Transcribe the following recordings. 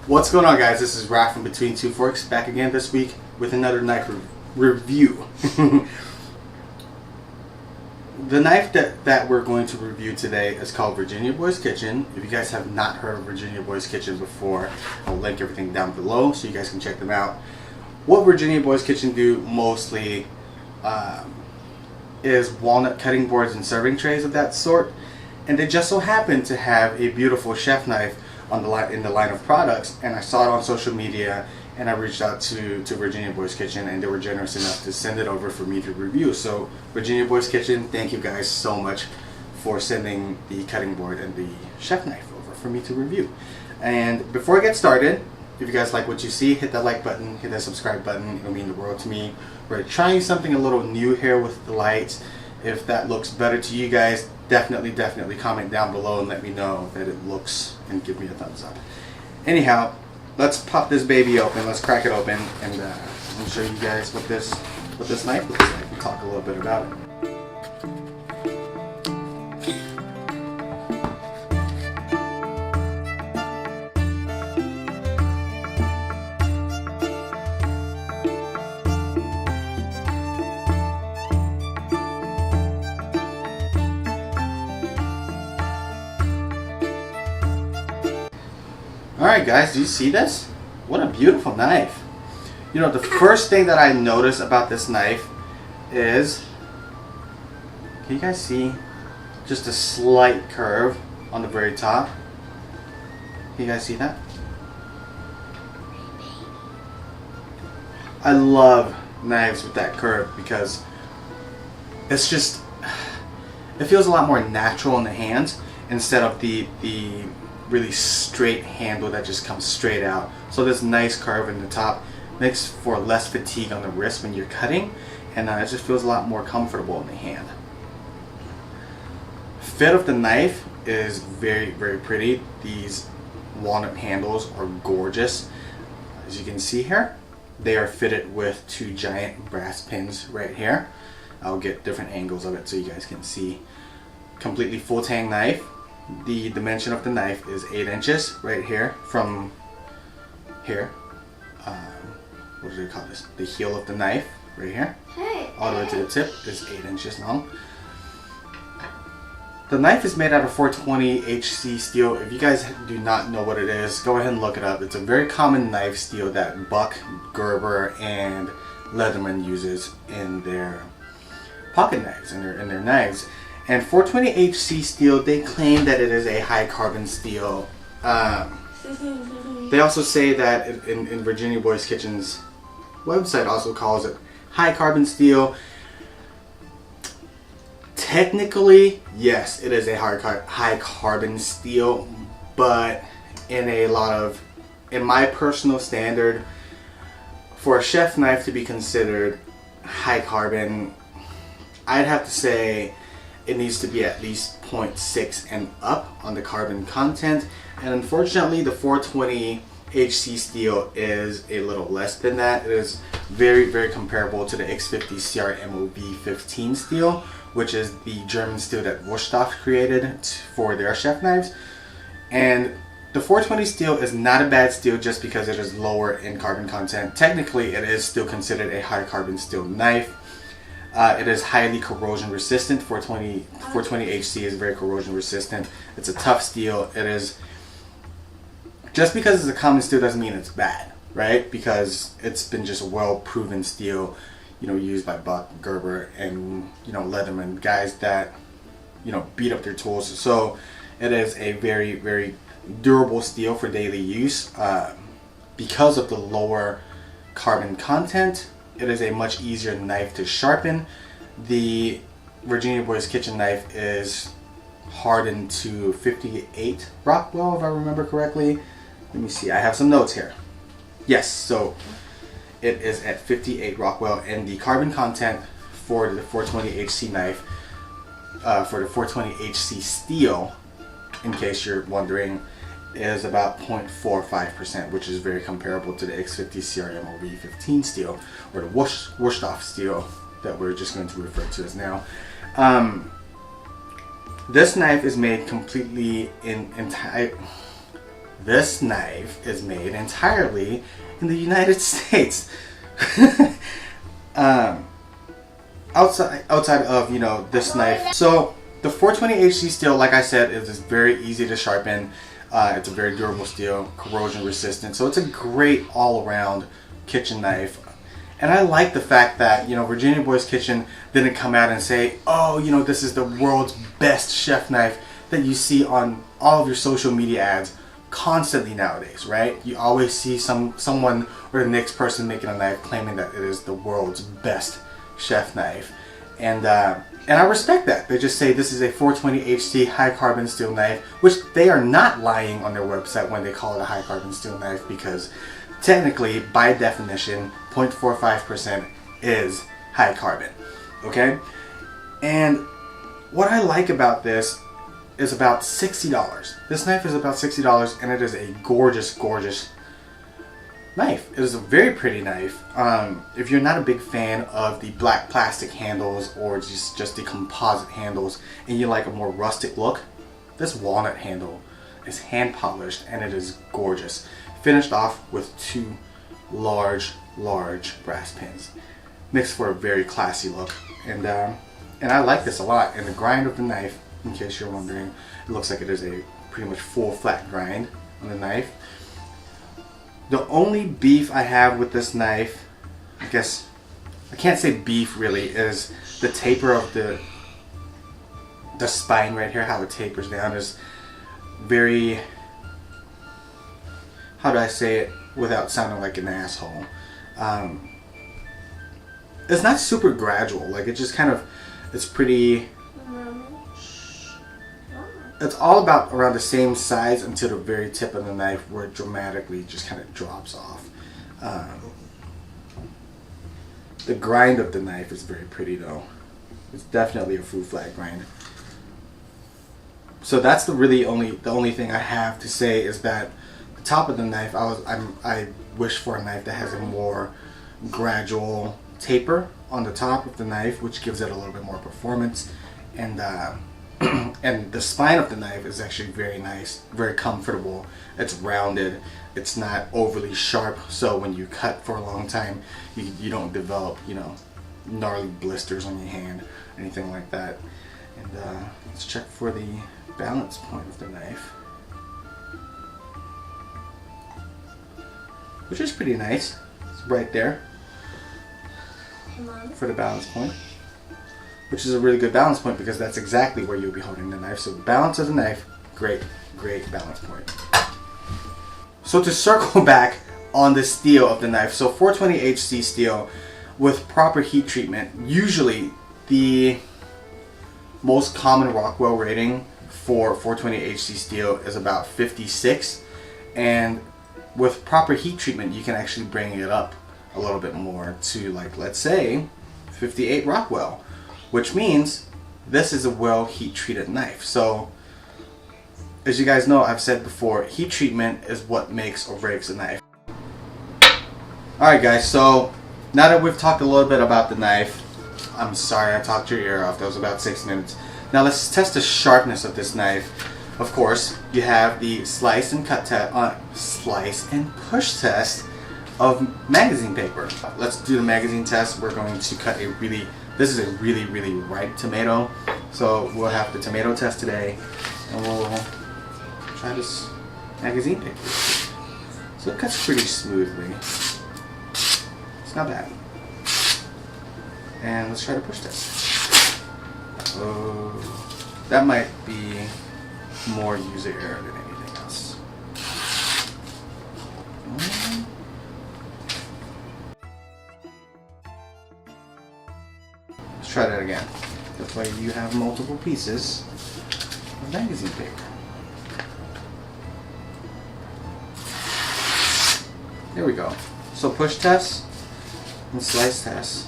What's going on, guys? This is Raph from Between Two Forks, back again this week with another knife review. The knife that we're going to review today is called Virginia Boy's Kitchen. If you guys have not heard of Virginia Boy's Kitchen before, I'll link everything down below so you guys can check them out. What Virginia Boy's Kitchen do mostly is walnut cutting boards and serving trays of that sort, and they just so happen to have a beautiful chef knife on the in the line of products, and I saw it on social media and I reached out to Virginia Boy's Kitchen, and they were generous enough to send it over for me to review. So Virginia Boy's Kitchen, thank you guys so much for sending the cutting board and the chef knife over for me to review. And before I get started, if you guys like what you see, hit that like button, hit that subscribe button. It'll mean the world to me. We're trying something a little new here with the lights. If that looks better to you guys, definitely comment down below and let me know that it looks, and give me a thumbs up. Anyhow, let's pop this baby open. Let's crack it open, and I'm gonna show you guys what this knife looks like. We'll talk a little bit about it. Alright guys, do you see this? What a beautiful knife. You know, the first thing that I noticed about this knife is, can you guys see just a slight curve on the very top? Can you guys see that? I love knives with that curve because it's just, it feels a lot more natural in the hands instead of the really straight handle that just comes straight out. So this nice curve in the top makes for less fatigue on the wrist when you're cutting, and it just feels a lot more comfortable in the hand. Fit of the knife is very pretty. These walnut handles are gorgeous. As you can see here, they are fitted with two giant brass pins right here. I'll get different angles of it so you guys can see. Completely full tang knife. The dimension of the knife is 8 inches right here from here. What do they call this? The heel of the knife right here. All the way to the tip is 8 inches long. The knife is made out of 420 HC steel. If you guys do not know what it is, go ahead and look it up. It's a very common knife steel that Buck, Gerber, and Leatherman uses in their pocket knives, in their knives. And 420 HC steel, they claim that it is a high carbon steel. They also say that in Virginia Boy's Kitchen's website also calls it high carbon steel. Technically, yes, it is a high carbon steel, but in my personal standard, for a chef knife to be considered high carbon, I'd have to say it needs to be at least 0.6 and up on the carbon content, and unfortunately the 420 HC steel is a little less than that. It is very comparable to the X50 CRMOV15 steel, which is the German steel that Wusthofs created for their chef knives. And the 420 steel is not a bad steel just because it is lower in carbon content. Technically, it is still considered a high carbon steel knife. It is highly corrosion resistant. 420 HC is very corrosion resistant. It's a tough steel. It is, just because it's a common steel doesn't mean it's bad, right? Because it's been just a well proven steel, you know, used by Buck, Gerber, and, you know, Leatherman, guys that, you know, beat up their tools. So it is a very durable steel for daily use. Because of the lower carbon content, it is a much easier knife to sharpen. The Virginia Boy's Kitchen knife is hardened to 58 Rockwell, if I remember correctly. Let me see, I have some notes here. Yes, so it is at 58 Rockwell, and the carbon content for the 420 HC knife, for the 420 HC steel, in case you're wondering, is about 0.45%, which is very comparable to the X50 CRMOV15 steel, or the Wusthofs steel that we're just going to refer to as now. This knife is made completely this knife is made entirely in the United States. Outside of, you know, this knife. So the 420HC steel, like I said, is very easy to sharpen. It's a very durable steel, corrosion resistant. So it's a great all-around kitchen knife. And I like the fact that, you know, Virginia Boy's Kitchen didn't come out and say, oh, you know, this is the world's best chef knife that you see on all of your social media ads constantly nowadays, right? You always see someone or the next person making a knife claiming that it is the world's best chef knife. And I respect that. They just say this is a 420HC high carbon steel knife, which they are not lying on their website when they call it a high carbon steel knife, because technically, by definition, 0.45% is high carbon, okay? And what I like about this is about $60. This knife is about $60, and it is a gorgeous, gorgeous knife. It is a very pretty knife. If you're not a big fan of the black plastic handles or just the composite handles, and you like a more rustic look, this walnut handle is hand polished, and it is gorgeous. Finished off with two large brass pins, mixed for a very classy look. And I like this a lot. And the grind of the knife, in case you're wondering, it looks like it is a pretty much full flat grind on the knife. The only beef I have with this knife, I guess I can't say beef really, is the taper of the spine right here. How it tapers down is very, how do I say it without sounding like an asshole? It's not super gradual. Like, it just kind of, it's pretty, it's all about around the same size until the very tip of the knife, where it dramatically just kind of drops off. The grind of the knife is very pretty though. It's definitely a full flat grind. So that's the only thing I have to say is that the top of the knife, I wish for a knife that has a more gradual taper on the top of the knife, which gives it a little bit more performance. And and the spine of the knife is actually very nice, very comfortable. It's rounded. It's not overly sharp, so when you cut for a long time, you don't develop, you know, gnarly blisters on your hand, anything like that. And let's check for the balance point of the knife, which is pretty nice. It's right there for the balance point, which is a really good balance point because that's exactly where you'll be holding the knife. So the balance of the knife, great balance point. So to circle back on the steel of the knife, so 420HC steel with proper heat treatment, usually the most common Rockwell rating for 420HC steel is about 56, and with proper heat treatment you can actually bring it up a little bit more to, like, let's say 58 Rockwell, which means this is a well heat treated knife. So as you guys know, I've said before, heat treatment is what makes or breaks a knife. Alright guys, so now that we've talked a little bit about the knife, I'm sorry I talked your ear off, that was about 6 minutes. Now let's test the sharpness of this knife. Of course, you have the slice and push test of magazine paper. Let's do the magazine test. We're going to cut this is a really ripe tomato. So we'll have the tomato test today, and we'll try this magazine paper. So it cuts pretty smoothly. It's not bad. And let's try the push test. Oh, that might be more user error than anything else. Let's try that again. That's why you have multiple pieces of magazine paper. There we go. So push test and slice test.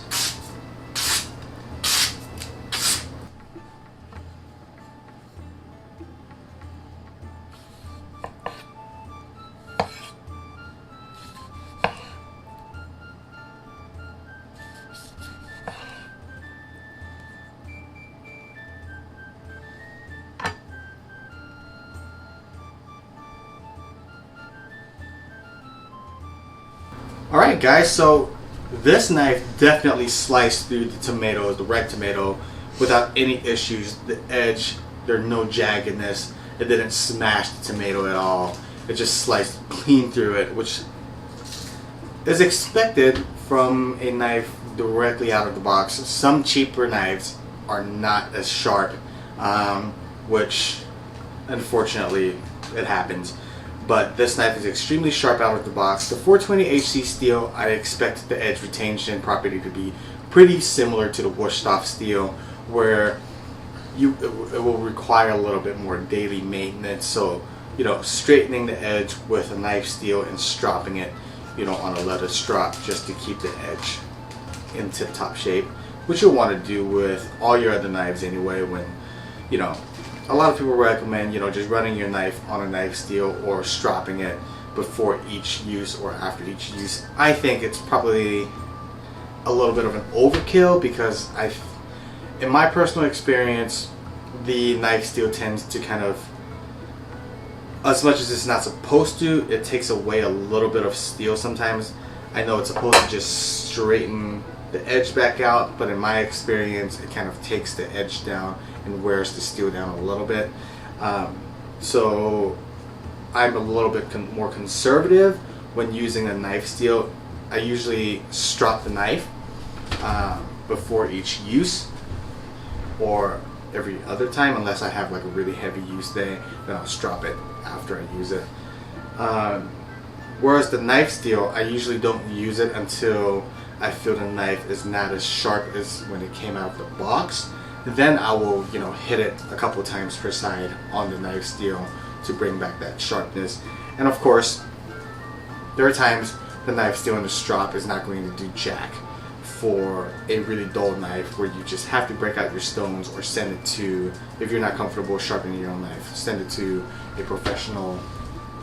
Alright guys, so this knife definitely sliced through the tomato, the red tomato, without any issues. The edge, there's no jaggedness. It didn't smash the tomato at all. It just sliced clean through it, which is expected from a knife directly out of the box. Some cheaper knives are not as sharp, which unfortunately it happens. But this knife is extremely sharp out of the box. The 420HC steel, I expect the edge retention property to be pretty similar to the Wusthofs steel, where it will require a little bit more daily maintenance. So, you know, straightening the edge with a knife steel and stropping it, you know, on a leather strop just to keep the edge in tip-top shape, which you'll want to do with all your other knives anyway. When, you know, a lot of people recommend, you know, just running your knife on a knife steel or stropping it before each use or after each use. I think it's probably a little bit of an overkill, because in my personal experience, the knife steel tends to kind of, as much as it's not supposed to, it takes away a little bit of steel sometimes. I know it's supposed to just straighten the edge back out, but in my experience, it kind of takes the edge down and wears the steel down a little bit. So I'm a little bit more conservative when using a knife steel. I usually strop the knife before each use, or every other time, unless I have like a really heavy use day, then I'll strop it after I use it. Whereas the knife steel, I usually don't use it until I feel the knife is not as sharp as when it came out of the box. Then I will, you know, hit it a couple times per side on the knife steel to bring back that sharpness. And of course, there are times the knife steel and the strop is not going to do jack for a really dull knife, where you just have to break out your stones or send it to, if you're not comfortable sharpening your own knife, send it to a professional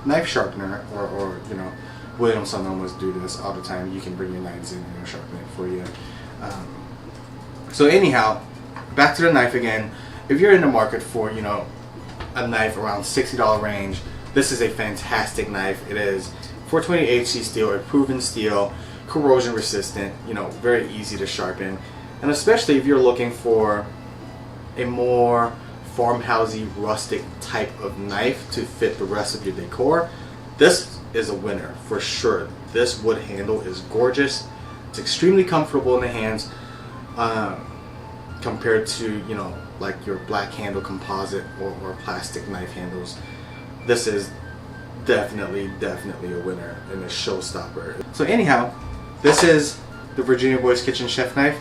knife sharpener, or you know, Williams Sonomas do this all the time. You can bring your knives in and they'll sharpen it for you. So anyhow, back to the knife again. If you're in the market for, you know, a knife around $60 range, this is a fantastic knife. It is 420HC steel, a proven steel, corrosion resistant, you know, very easy to sharpen. And especially if you're looking for a more farmhousey, rustic type of knife to fit the rest of your decor, this is a winner for sure. This wood handle is gorgeous. It's extremely comfortable in the hands, compared to, you know, like your black handle composite or plastic knife handles. This is definitely a winner and a showstopper. So anyhow, this is the Virginia Boy's Kitchen chef knife.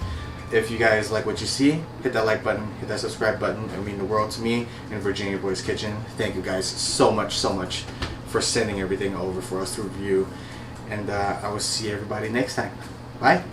If you guys like what you see, hit that like button, hit that subscribe button. It would mean the world to me and Virginia Boy's Kitchen. Thank you guys so much for sending everything over for us to review. And I will see everybody next time. Bye.